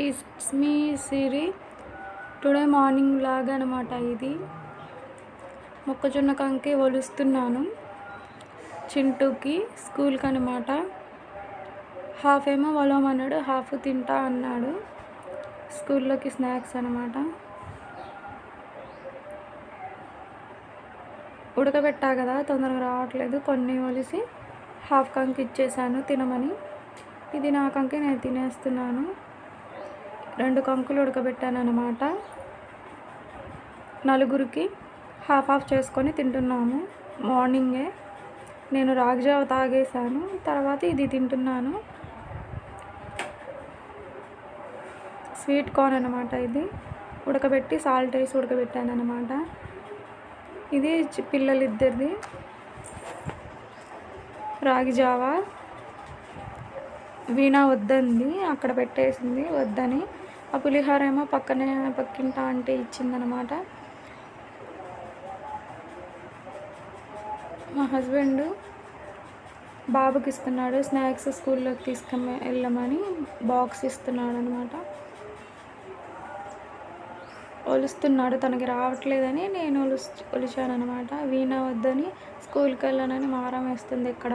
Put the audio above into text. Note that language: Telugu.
It's me Siri. Today morning vlog అనమాట ఇది. మొక్కజొన్న కంకి ఒలుస్తున్నాను చింటూకి స్కూల్కి అనమాట. హాఫ్ ఏమో ఒలవమన్నాడు, హాఫ్ తింటా అన్నాడు. స్కూల్లోకి స్నాక్స్ అనమాట. ఉడకబెట్టా కదా, తొందరగా రావట్లేదు. కొన్ని ఒలిసి హాఫ్ కంకి ఇచ్చేసాను తినమని. ఇది నా కంకి, నేను తినేస్తున్నాను. 2 కంకులు ఉడకబెట్టాను అనమాట. నలుగురికి హాఫ్ హాఫ్ చేసుకొని తింటున్నాము. మార్నింగే నేను రాగిజావ తాగేసాను, తర్వాత ఇది తింటున్నాను. స్వీట్ కార్న్ అనమాట. ఇది ఉడకబెట్టి సాల్ట్ వేసి ఉడకబెట్టాను అనమాట. ఇది పిల్లలిద్దరిది రాగిజావ. వీణ వద్దంది, అక్కడ పెట్టేసింది వద్దని. ఆ పులిహోర ఏమో పక్కింట ఆంటీ ఇచ్చిందనమాట. మా హస్బెండ్ బాబుకి ఇస్తున్నాడు స్నాక్స్, స్కూల్లోకి వెళ్ళమని బాక్స్ ఇస్తున్నాడు అనమాట. ఒలుస్తున్నాడు, తనకి రావట్లేదని నేను ఒలిచాను అనమాట. వీణ వద్దని స్కూల్కి వెళ్ళానని మారం వేస్తుంది ఇక్కడ.